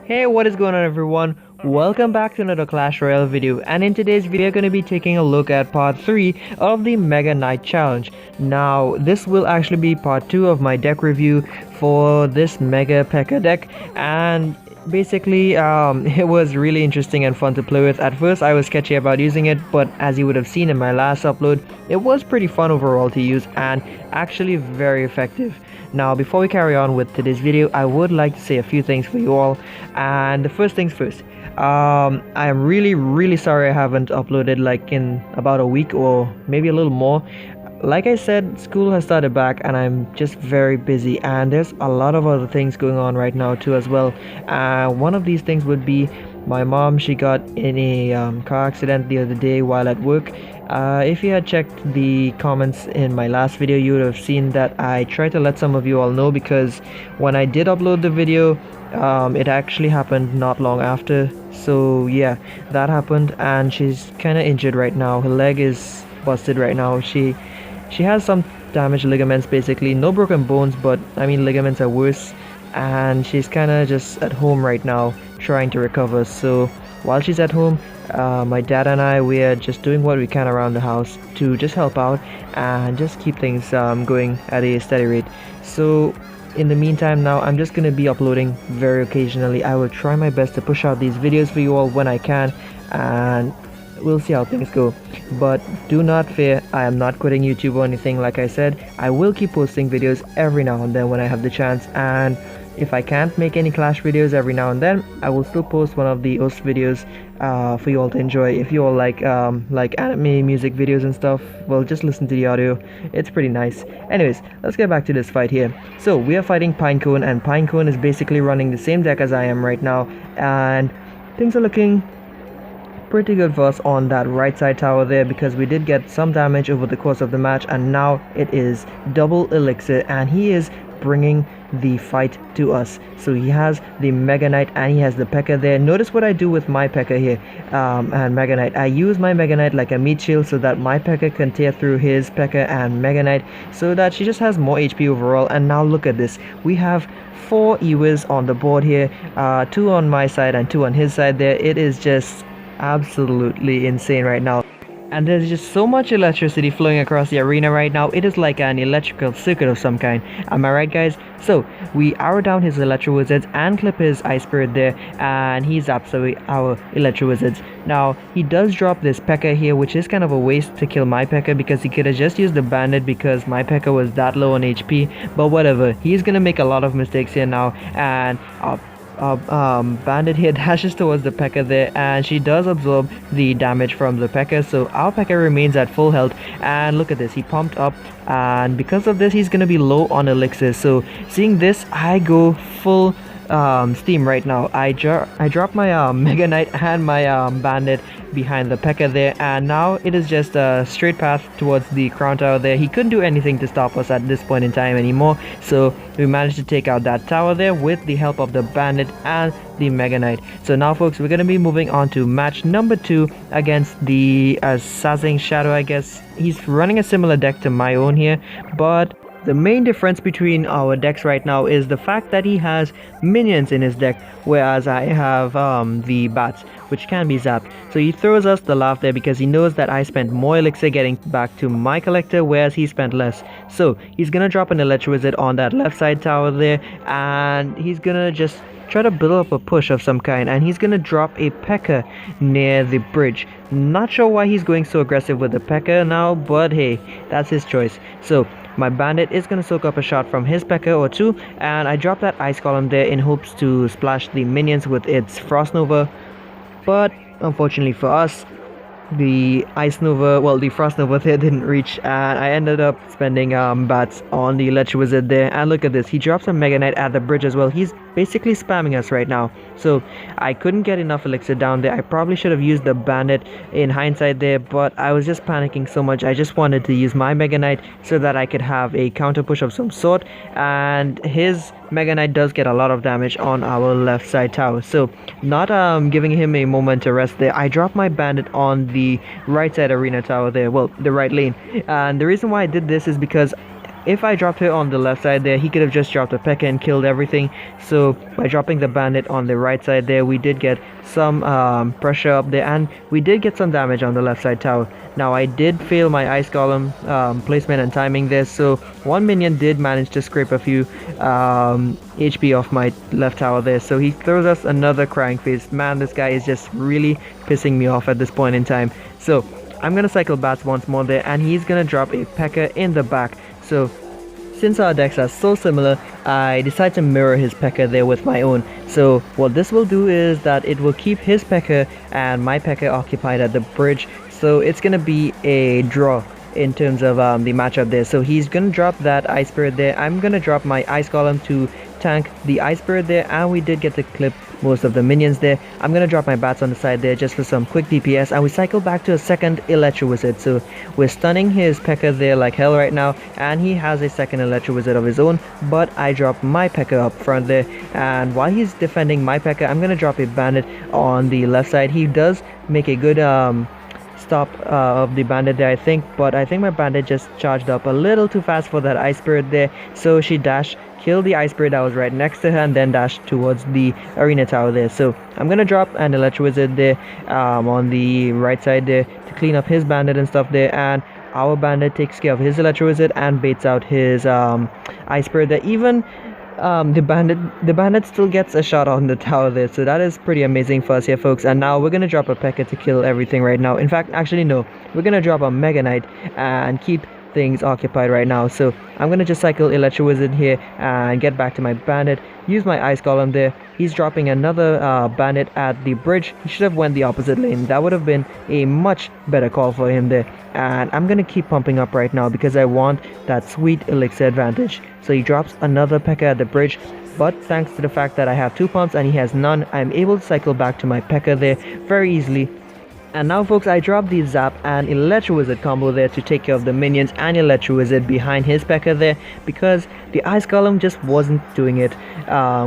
Hey, what is going on everyone? Welcome back to another Clash Royale video, and in today's video we're going to be taking a look at part 3 of the Mega Knight Challenge. Now, this will actually be part 2 of my deck review for this Mega Pekka deck, and basically it was really interesting and fun to play with. At first I was sketchy about using it, but as you would have seen in my last upload, it was pretty fun overall to use and actually very effective. Now, before we carry on with today's video, I would like to say a few things for you all. And the first things first, I am really sorry I haven't uploaded like in about a week or maybe a little more. Like I said, school has started back and I'm just very busy, and there's a lot of other things going on right now too as well. One of these things would be my mom. She got in a car accident the other day while at work. If you had checked the comments in my last video, you would have seen that I tried to let some of you all know, because when I did upload the video, it actually happened not long after. So yeah, that happened, and she's kind of injured right now. Her leg is busted right now. She has some damaged ligaments, basically no broken bones, but I mean ligaments are worse, and she's kind of just at home right now trying to recover. So while she's at home, my dad and we are just doing what we can around the house to just help out and just keep things going at a steady rate. So in the meantime, now I'm just going to be uploading very occasionally. I will try my best to push out these videos for you all when I can, and we'll see how things go. But do not fear, I am not quitting YouTube or anything. Like I said, I will keep posting videos every now and then when I have the chance, and if I can't make any Clash videos every now and then, I will still post one of the OST videos for you all to enjoy. If you all like anime music videos and stuff, well, just listen to the audio. It's pretty nice. Anyways, let's get back to this fight here. So we are fighting Pinecone, and Pinecone is basically running the same deck as I am right now, and things are looking pretty good for us on that right side tower there, because we did get some damage over the course of the match, and now it is double elixir and he is bringing the fight to us. So he has the Mega Knight and he has the Pekka there. Notice what I do with my Pekka here and Mega Knight. I use my Mega Knight like a meat shield so that my Pekka can tear through his Pekka and Mega Knight, so that she just has more HP overall. And now look at this, we have 4 Ewers on the board here, 2 on my side and 2 on his side there. It is just absolutely insane right now, and there's just so much electricity flowing across the arena right now. It is like an electrical circuit of some kind. Am I right, guys? So we arrow down his electro wizards and clip his ice spirit there, and he zaps away our electro wizards. Now he does drop this Pekka here, which is kind of a waste to kill my Pekka, because he could have just used the bandit because my Pekka was that low on HP. But whatever, he's gonna make a lot of mistakes here now, and bandit here dashes towards the Pekka there, and she does absorb the damage from the Pekka, so our Pekka remains at full health. And look at this, he pumped up, and because of this he's gonna be low on elixir. So seeing this, I go full steam right now. I drop my Mega Knight and my bandit behind the Pekka there, and now it is just a straight path towards the crown tower there. He couldn't do anything to stop us at this point in time anymore, so we managed to take out that tower there with the help of the bandit and the Mega Knight. So now folks, we're gonna be moving on to match number 2 against the Sazing Shadow. I guess he's running a similar deck to my own here, but the main difference between our decks right now is the fact that he has minions in his deck, whereas I have the bats, which can be zapped. So he throws us the laugh there because he knows that I spent more elixir getting back to my collector, whereas he spent less. So he's gonna drop an electro wizard on that left side tower there, and he's gonna just try to build up a push of some kind, and he's gonna drop a Pekka near the bridge. Not sure why he's going so aggressive with the Pekka now, but hey, that's his choice. So my bandit is going to soak up a shot from his Pekka or 2, and I drop that ice column there in hopes to splash the minions with its Frost Nova. But unfortunately for us, the Ice Nova, well, the Frost Nova there didn't reach, and I ended up spending bats on the Electro Wizard there. And look at this, he drops a Mega Knight at the bridge as well. He's basically spamming us right now, so I couldn't get enough elixir down there. I probably should have used the bandit in hindsight there, but I was just panicking so much. I just wanted to use my Mega Knight so that I could have a counter push of some sort, and his Mega Knight does get a lot of damage on our left side tower, so not giving him a moment to rest there, I dropped my bandit on the right side arena tower there, well, the right lane. And the reason why I did this is because if I dropped her on the left side there, he could have just dropped a Pekka and killed everything. So by dropping the bandit on the right side there, we did get some pressure up there, and we did get some damage on the left side tower. Now I did fail my ice column placement and timing there, so one minion did manage to scrape a few HP off my left tower there. So he throws us another crying face. Man, this guy is just really pissing me off at this point in time. So I'm gonna cycle bats once more there, and he's gonna drop a Pekka in the back. So since our decks are so similar, I decide to mirror his Pekka there with my own. So what this will do is that it will keep his Pekka and my Pekka occupied at the bridge. So it's gonna be a draw in terms of the matchup there. So he's gonna drop that Ice Spirit there. I'm gonna drop my Ice Column to tank the Ice Spirit there, and we did get to clip most of the minions there. I'm gonna drop my bats on the side there just for some quick DPS, and we cycle back to a second Electro Wizard. So we're stunning his Pekka there like hell right now, and he has a second Electro Wizard of his own, but I drop my Pekka up front there, and while he's defending my Pekka, I'm gonna drop a bandit on the left side. He does make a good stop of the bandit there, I think, but I think my bandit just charged up a little too fast for that Ice Spirit there, so she dashed, killed the Ice Spirit that was right next to her, and then dashed towards the arena tower there. So I'm gonna drop an Electro Wizard there on the right side there to clean up his bandit and stuff there, and our bandit takes care of his Electro Wizard and baits out his Ice Spirit there. Even the bandit still gets a shot on the tower there, so that is pretty amazing for us here, folks. And now we're gonna drop a Pekka to kill everything right now. In fact, actually no, we're gonna drop a Mega Knight and keep things occupied right now. So I'm gonna just cycle Electro Wizard here and get back to my bandit, use my Ice Column there. He's dropping another bandit at the bridge. He should have went the opposite lane. That would have been a much better call for him there. And I'm gonna keep pumping up right now because I want that sweet elixir advantage. So he drops another Pekka at the bridge, but thanks to the fact that I have 2 pumps and he has none, I'm able to cycle back to my Pekka there very easily. And now, folks, I dropped the Zap and Electro Wizard combo there to take care of the minions and Electro Wizard behind his Pekka there, because the Ice Column just wasn't doing it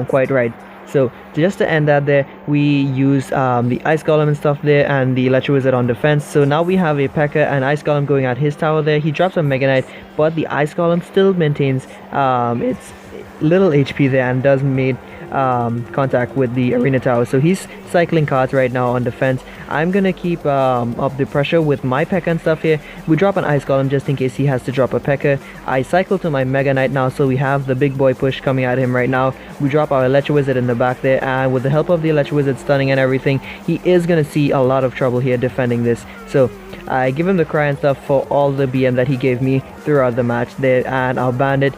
quite right. So just to end that there, we use the Ice Column and stuff there and the Electro Wizard on defense. So now we have a Pekka and Ice Column going at his tower there. He drops a Mega Knight, but the Ice Column still maintains its little HP there and does make contact with the arena tower. So he's cycling cards right now on defense. I'm gonna keep up the pressure with my Pekka and stuff here. We drop an Ice Column just in case he has to drop a Pekka. I cycle to my Mega Knight now, so we have the big boy push coming at him right now. We drop our Electro Wizard in the back there, and with the help of the Electro Wizard stunning and everything, he is gonna see a lot of trouble here defending this. So I give him the cry and stuff for all the BM that he gave me throughout the match there, and our bandit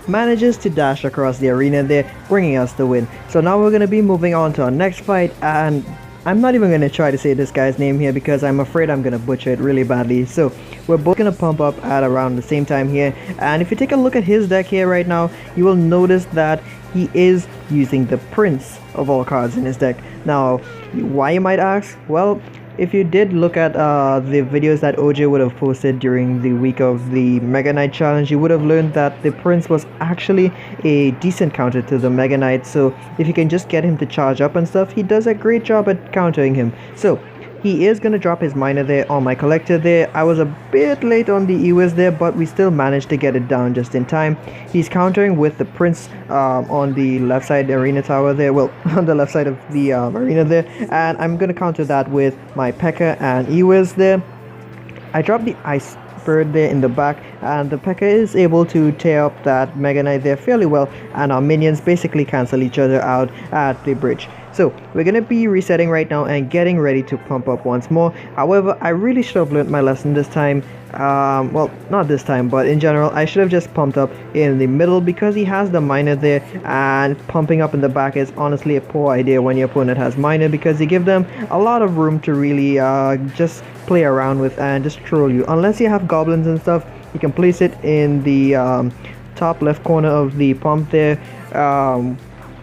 manages to dash across the arena there, bringing us the win. So now we're going to be moving on to our next fight, and I'm not even going to try to say this guy's name here because I'm afraid I'm going to butcher it really badly. So we're both going to pump up at around the same time here, and if you take a look at his deck here right now, you will notice that he is using the Prince of all cards in his deck. Now, why, you might ask? Well, if you did look at the videos that OJ would have posted during the week of the Mega Knight challenge, you would have learned that the Prince was actually a decent counter to the Mega Knight. So if you can just get him to charge up and stuff, he does a great job at countering him. So he is going to drop his miner there on my collector there. I was a bit late on the EWIS there, but we still managed to get it down just in time. He's countering with the Prince on the left side arena tower there. Well, on the left side of the arena there. And I'm going to counter that with my Pekka and EWIS there. I dropped the Ice Spirit there in the back, and the Pekka is able to tear up that Mega Knight there fairly well, and our minions basically cancel each other out at the bridge. So we're going to be resetting right now and getting ready to pump up once more. However, I really should have learned my lesson this time. Well, not this time, but in general, I should have just pumped up in the middle because he has the miner there, and pumping up in the back is honestly a poor idea when your opponent has miner, because you give them a lot of room to really just play around with and just troll you. Unless you have goblins and stuff, you can place it in the top left corner of the pump there.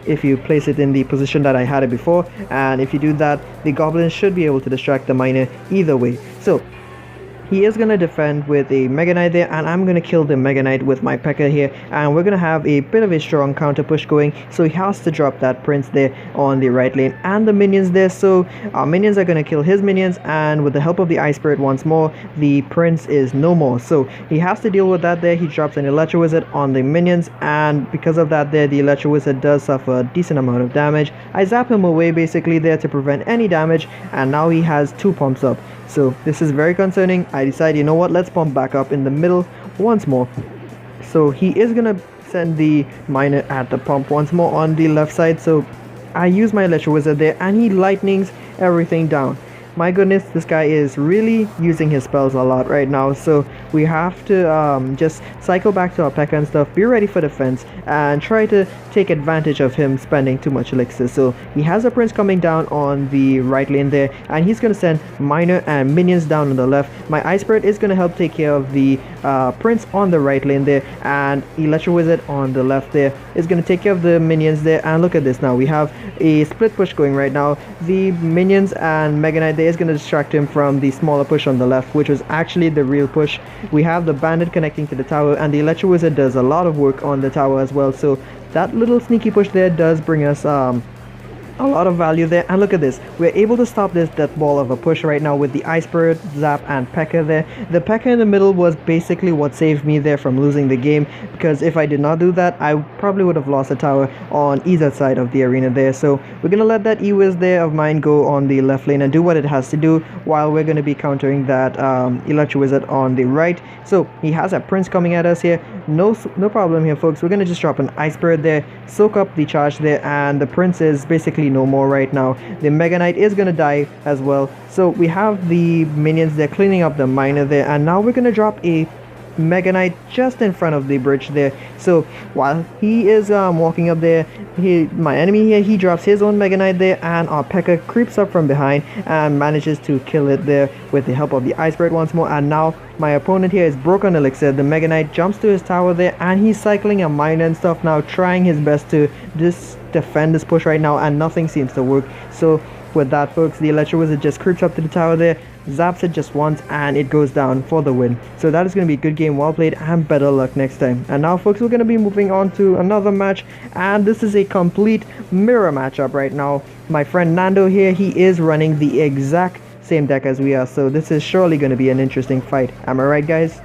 If you place it in the position that I had it before, and if you do that, the goblins should be able to distract the miner either way. So he is gonna defend with a Mega Knight there, and I'm gonna kill the Mega Knight with my Pekka here, and we're gonna have a bit of a strong counter push going, so he has to drop that Prince there on the right lane and the minions there. So our minions are gonna kill his minions, and with the help of the Ice Spirit once more, the Prince is no more, so he has to deal with that there. He drops an Electro Wizard on the minions, and because of that there, the Electro Wizard does suffer a decent amount of damage. I zap him away basically there to prevent any damage, and now he has 2 pumps up. So this is very concerning. I decide, you know what, let's pump back up in the middle once more. So he is gonna send the miner at the pump once more on the left side, so I use my Electro Wizard there, and he lightnings everything down. My goodness, this guy is really using his spells a lot right now, so we have to just cycle back to our Pekka and stuff, be ready for defense, and try to take advantage of him spending too much elixir. So he has a Prince coming down on the right lane there, and he's going to send Miner and minions down on the left. My Ice Spirit is going to help take care of the Prince on the right lane there, and Electro Wizard on the left there is going to take care of the minions there. And look at this, now we have a split push going right now. The minions and Mega Knight there is going to distract him from the smaller push on the left, which was actually the real push. We have the bandit connecting to the tower, and the Electro Wizard does a lot of work on the tower as well, so that little sneaky push there does bring us a lot of value there. And look at this, we're able to stop this death ball of a push right now with the Ice Spirit, Zap, and Pekka there. The Pekka in the middle was basically what saved me there from losing the game, because if I did not do that, I probably would have lost a tower on either side of the arena there. So we're gonna let that E-Wiz there of mine go on the left lane and do what it has to do, while we're gonna be countering that Electro Wizard on the right. So he has a Prince coming at us here. No problem here, folks. We're gonna just drop an Ice Spirit there, soak up the charge there, and the Prince is basically no more right now. The Mega Knight is gonna die as well, so we have the minions there cleaning up the miner there, and now we're gonna drop a Mega Knight just in front of the bridge there. So while he is walking up there, my enemy here, he drops his own Mega Knight there, and our Pekka creeps up from behind and manages to kill it there with the help of the Ice Spirit once more. And now my opponent here is broken elixir. The Mega Knight jumps to his tower there, and he's cycling a miner and stuff now, trying his best to just defend this push right now, and nothing seems to work. So with that, folks, the Electro Wizard just creeps up to the tower there, zaps it just once, and it goes down for the win. So that is going to be a good game, well played, and better luck next time. And now, folks, we're going to be moving on to another match, and this is a complete mirror matchup right now. My friend Nando here, he is running the exact same deck as we are, so this is surely going to be an interesting fight. Am I right, guys?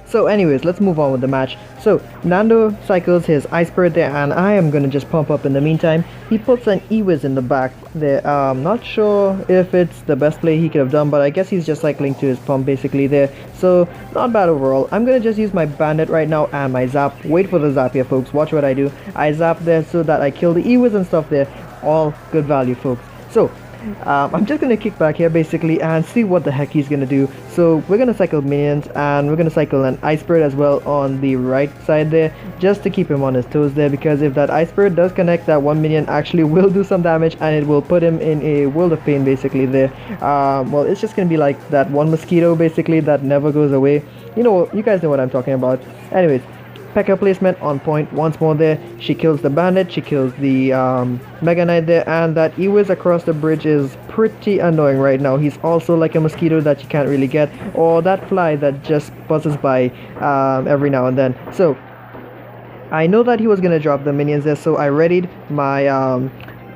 So anyways, let's move on with the match. So Nando cycles his Ice Spirit there, and I am gonna just pump up in the meantime. He puts an E-Wiz in the back there. Not sure if it's the best play he could have done, but I guess he's just cycling to his pump basically there. So not bad overall. I'm gonna just use my bandit right now and my zap. Wait for the zap here, folks. Watch what I do. I zap there so that I kill the E-Wiz and stuff there. All good value, folks. So I'm just gonna kick back here basically and see what the heck he's gonna do. So we're gonna cycle minions, and we're gonna cycle an Ice Spirit as well on the right side there, just to keep him on his toes there, because if that Ice Spirit does connect, that one minion actually will do some damage, and it will put him in a world of pain basically there. Well, it's just gonna be like that one mosquito basically that never goes away. You guys know what I'm talking about. Anyways, Pekka placement on point once more there. She kills the bandit, she kills the Mega Knight there, and that E-Wiz across the bridge is pretty annoying right now. He's also like a mosquito that you can't really get, or that fly that just buzzes by every now and then. So I know that he was gonna drop the minions there, so I readied my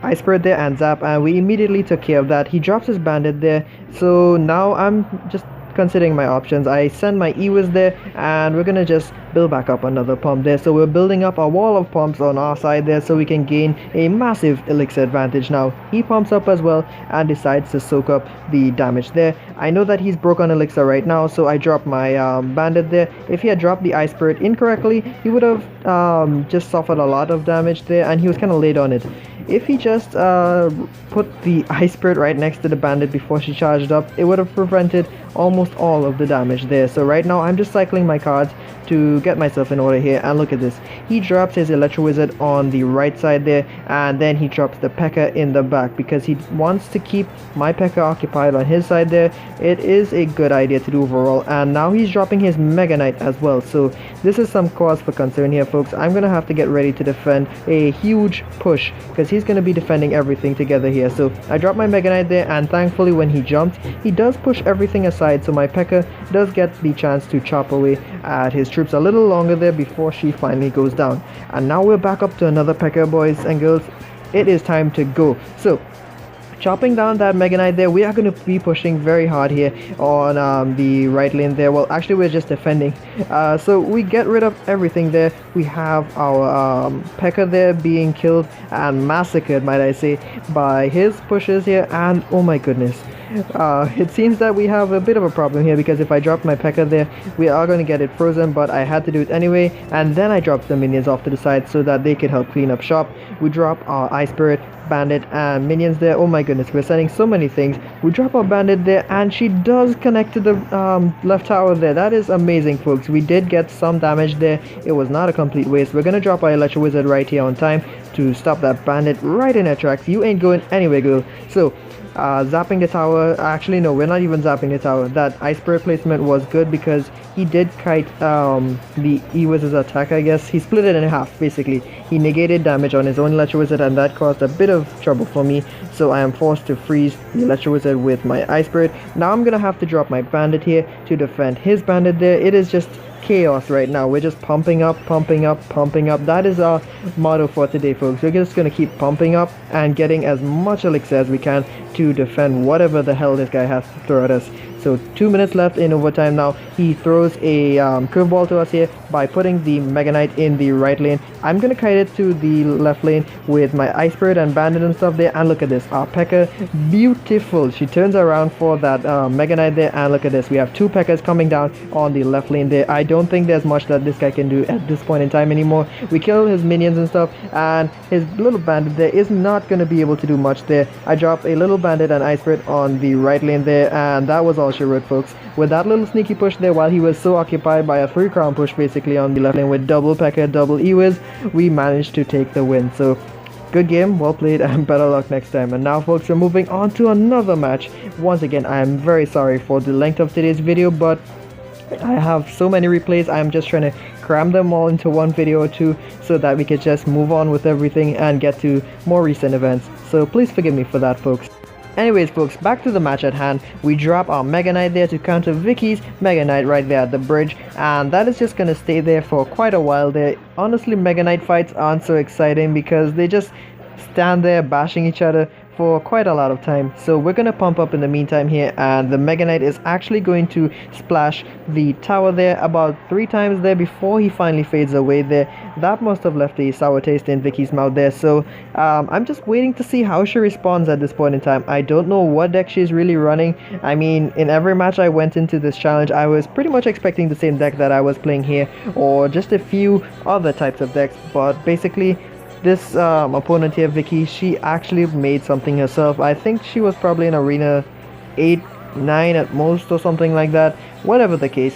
Ice Spirit there and zap, and we immediately took care of that. He drops his bandit there, so now I'm just considering my options. I send my E-Wiz there, and we're gonna just build back up another pump there. So we're building up a wall of pumps on our side there, so we can gain a massive elixir advantage. Now he pumps up as well and decides to soak up the damage there. I know that he's broke on elixir right now, so I drop my bandit there. If he had dropped the Ice Spirit incorrectly, he would have just suffered a lot of damage there, and he was kind of late on it. If he just put the Ice Spirit right next to the bandit before she charged up, it would have prevented almost all of the damage there. So right now I'm just cycling my cards to get myself in order here, and look at this. He drops his Electro Wizard on the right side there, and then he drops the Pekka in the back because he wants to keep my Pekka occupied on his side there. It is a good idea to do overall, and now he's dropping his Mega Knight as well, so this is some cause for concern here, folks. I'm gonna have to get ready to defend a huge push because he's gonna be defending everything together here. So I dropped my Mega Knight there, and thankfully when he jumps, he does push everything aside, so my Pekka does get the chance to chop away at his troops a little longer there before she finally goes down. And now we're back up to another Pekka, boys and girls. It is time to go. So chopping down that Mega Knight there, we are going to be pushing very hard here on the right lane there. Well, actually we're just defending, so we get rid of everything there. We have our Pekka there being killed and massacred, might I say, by his pushes here. And oh my goodness, it seems that we have a bit of a problem here, because if I drop my Pekka there, we are going to get it frozen, but I had to do it anyway. And then I dropped the minions off to the side so that they could help clean up shop. We drop our Ice Spirit, Bandit, and minions there. Oh my goodness, we're sending so many things. We drop our Bandit there, and she does connect to the left tower there. That is amazing, folks. We did get some damage there. It was not a complete waste. We're gonna drop our Electro Wizard right here on time to stop that Bandit right in her tracks. You ain't going anywhere, girl. So zapping the tower. Actually no, we're not even zapping the tower. That Ice Spirit placement was good because he did kite the E-Wizard's attack, I guess. He split it in half, basically. He negated damage on his own Electro Wizard, and that caused a bit of trouble for me, so I am forced to freeze the Electro Wizard with my Ice Spirit. Now I'm gonna have to drop my Bandit here to defend his Bandit there. It is just chaos right now. We're just pumping up, pumping up, pumping up. That is our motto for today, folks. We're just gonna keep pumping up and getting as much elixir as we can to defend whatever the hell this guy has to throw at us. So 2 minutes left in overtime now. He throws a curveball to us here by putting the Mega Knight in the right lane. I'm gonna kite it to the left lane with my Ice Spirit and Bandit and stuff there. And look at this, our Pekka, beautiful. She turns around for that Mega Knight there, and look at this. We have two Pekkas coming down on the left lane there. I don't think there's much that this guy can do at this point in time anymore. We kill his minions and stuff, and his little Bandit there is not gonna be able to do much there. I drop a little Bandit and Ice Spirit on the right lane there, and that was all she wrote, folks. With that little sneaky push there, while he was so occupied by a 3-crown push basically on the left lane with double Pekka, double E-Wiz, we managed to take the win. So good game, well played, and better luck next time. And now, folks, we're moving on to another match. Once again, I am very sorry for the length of today's video, but I have so many replays. I'm just trying to cram them all into one video or two so that we could just move on with everything and get to more recent events. So please forgive me for that, folks. Anyways, folks, back to the match at hand. We drop our Mega Knight there to counter Vicky's Mega Knight right there at the bridge, and that is just gonna stay there for quite a while there. Honestly, Mega Knight fights aren't so exciting because they just stand there bashing each other for quite a lot of time. So we're gonna pump up in the meantime here, and the Mega Knight is actually going to splash the tower there about 3 times there before he finally fades away there. That must have left a sour taste in Vicky's mouth there. So I'm just waiting to see how she responds at this point in time. I don't know what deck she's really running. I mean, in every match I went into this challenge, I was pretty much expecting the same deck that I was playing here, or just a few other types of decks, but basically this opponent here, Vicky, she actually made something herself. I think she was probably in arena 8, 9 at most or something like that. Whatever the case,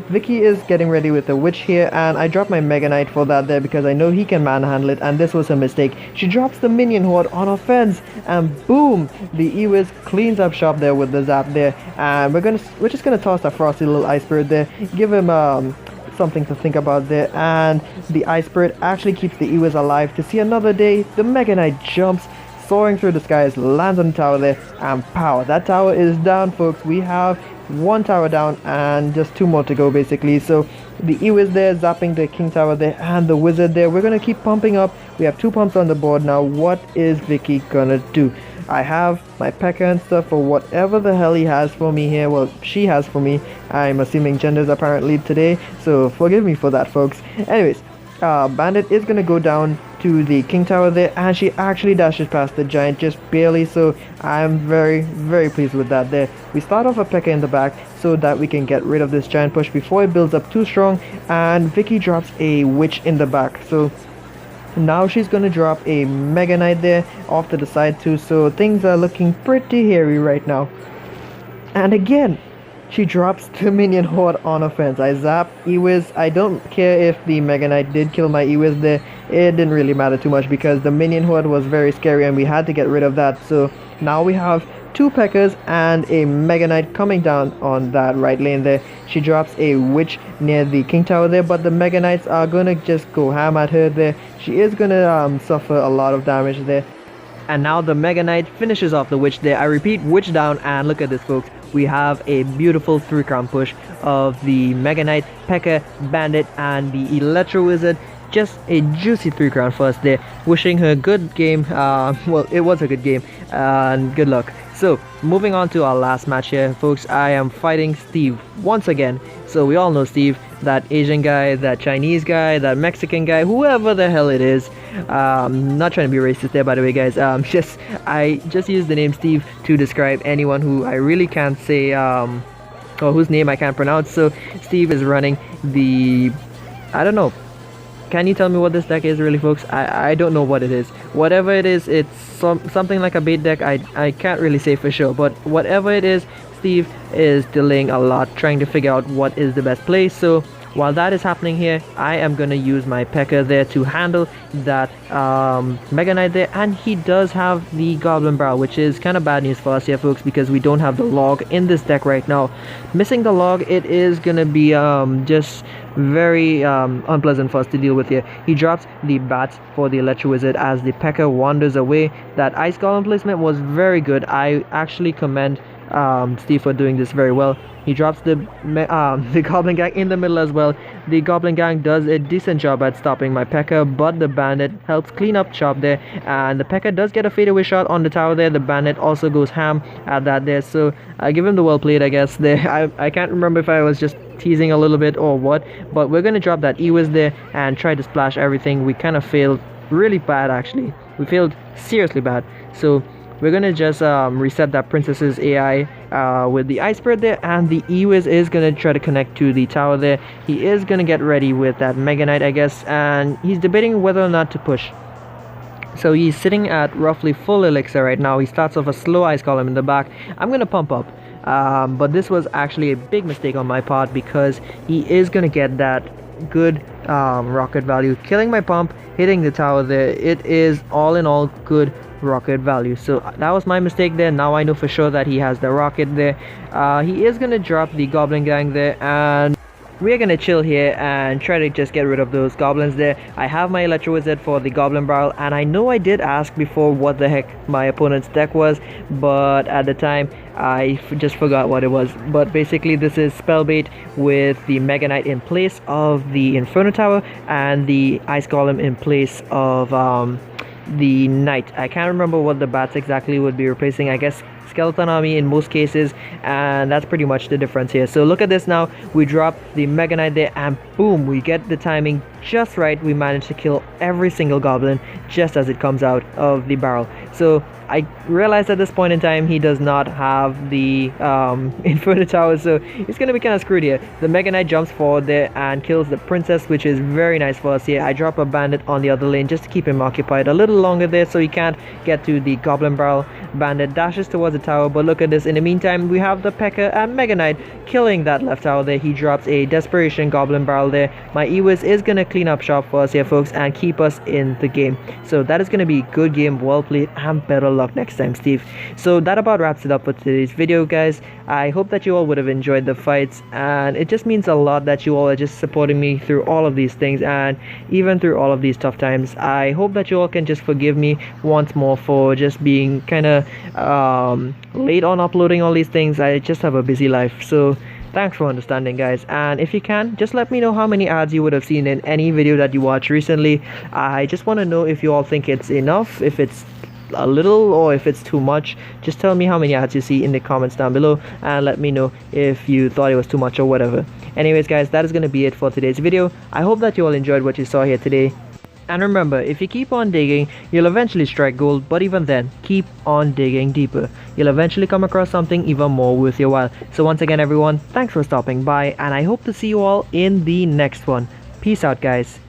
Vicky is getting ready with the witch here, and I dropped my Mega Knight for that there because I know he can manhandle it, and this was a mistake. She drops the minion horde on offense, and boom, the E-Wiz cleans up shop there with the zap there. And we're just gonna toss that frosty little Ice Spirit there, give him something to think about there, and the Ice Spirit actually keeps the E-Wiz alive to see another day. The Mega Knight jumps soaring through the skies, lands on the tower there, and pow, that tower is down, folks. We have 1 tower down and just 2 more to go basically. So the E-Wiz there zapping the King Tower there, and the Wizard there. We're gonna keep pumping up. We have 2 pumps on the board now. What is Vicky gonna do? I have my Pekka and stuff for whatever the hell he has for me here. Well, she has for me. I'm assuming genders apparently today, so forgive me for that, folks. Anyways, Bandit is gonna go down to the King Tower there, and she actually dashes past the Giant just barely, so I'm very, very pleased with that there. We start off a Pekka in the back so that we can get rid of this Giant push before it builds up too strong, and Vicky drops a Witch in the back. So now she's gonna drop a Mega Knight there off to the side too, so things are looking pretty hairy right now. And again, She drops the minion horde on offense. I zap Ewiz. I don't care if the Mega Knight did kill my Ewiz there. It didn't really matter too much because the minion horde was very scary and we had to get rid of that. So now we have two Pekkas and a Mega Knight coming down on that right lane there. She drops a witch near the King Tower there, but the Mega Knights are gonna just go ham at her there. She is gonna suffer a lot of damage there. And now the Mega Knight finishes off the witch there. I repeat, witch down, and look at this, folks. We have a beautiful 3-crown push of the Mega Knight, Pekka, Bandit, and the Electro Wizard. Just a juicy 3-crown for us there. Wishing her good game. Well, it was a good game, and good luck. So, moving on to our last match here, folks. I am fighting Steve once again. So we all know Steve, that Asian guy, that Chinese guy, that Mexican guy, whoever the hell it is. Not trying to be racist there, by the way, guys. I just use the name Steve to describe anyone who I really can't say, or whose name I can't pronounce. So Steve is running the, I don't know. Can you tell me what this deck is really, folks? I don't know what it is. Whatever it is, it's something like a bait deck. I can't really say for sure, but whatever it is, Steve is delaying a lot, trying to figure out what is the best play. So while that is happening here, I am going to use my Pekka there to handle that Mega Knight there, and he does have the Goblin Barrel, which is kind of bad news for us here, folks, because we don't have the log in this deck right now. Missing the log, it is going to be just very unpleasant for us to deal with here. He drops the bats for the Electro Wizard as the Pekka wanders away. That Ice Golem placement was very good. I actually commend Steve for doing this very well. He drops the Goblin Gang in the middle as well. The Goblin Gang does a decent job at stopping my Pekka, but the Bandit helps clean up shop there, and the Pekka does get a fadeaway shot on the tower there. The Bandit also goes ham at that there, so I give him the well played, I guess there. I can't remember if I was just teasing a little bit or what, but we're gonna drop that Ewiz there and try to splash everything. We kind of failed really bad, actually. We failed seriously bad, so we're gonna just reset that princess's AI with the Ice Bird there, and the Ewiz is gonna try to connect to the tower there. He is gonna get ready with that Mega Knight, I guess, and he's debating whether or not to push. So he's sitting at roughly full elixir right now. He starts off a slow Ice Column in the back. I'm gonna pump up, but this was actually a big mistake on my part because he is gonna get that good rocket value, killing my pump, hitting the tower there. It is all in all good rocket value, so that was my mistake there. Now I know for sure that he has the rocket there. He is gonna drop the Goblin Gang there, and we're gonna chill here and try to just get rid of those goblins there. I have my Electro Wizard for the Goblin Barrel, and I know I did ask before what the heck my opponent's deck was, but at the time I just forgot what it was. But basically this is Spellbait with the Mega Knight in place of the Inferno Tower and the Ice Golem in place of the Knight. I can't remember what the bats exactly would be replacing. I guess Skeleton Army in most cases, and that's pretty much the difference here. So look at this now. We drop the Mega Knight there, and boom, we get the timing just right. We managed to kill every single goblin just as it comes out of the barrel. So I realized at this point in time he does not have the Inferno Tower, so it's gonna be kind of screwed here. The Mega Knight jumps forward there and kills the princess, which is very nice for us here. I drop a bandit on the other lane just to keep him occupied a little longer there so he can't get to the Goblin Barrel. Bandit dashes towards the tower, but look at this. In the meantime, we have the Pekka and Mega Knight killing that left tower there. He drops a Desperation Goblin Barrel there. My Ewiz is gonna clean up shop for us here, folks, and keep us in the game. So that is gonna be a good game, well played, and better luck next time, Steve. So that about wraps it up for today's video, guys. I hope that you all would have enjoyed the fights, and it just means a lot that you all are just supporting me through all of these things and even through all of these tough times. I hope that you all can just forgive me once more for just being kind of late on uploading all these things. I just have a busy life, so thanks for understanding, guys. And if you can, just let me know how many ads you would have seen in any video that you watched recently. I just want to know if you all think it's enough, if it's a little, or if it's too much. Just tell me how many ads you see in the comments down below, and let me know if you thought it was too much or whatever. Anyways, guys, that is going to be it for today's video. I hope that you all enjoyed what you saw here today. And remember, if you keep on digging, you'll eventually strike gold, but even then, keep on digging deeper. You'll eventually come across something even more worth your while. So once again, everyone, thanks for stopping by, and I hope to see you all in the next one. Peace out, guys.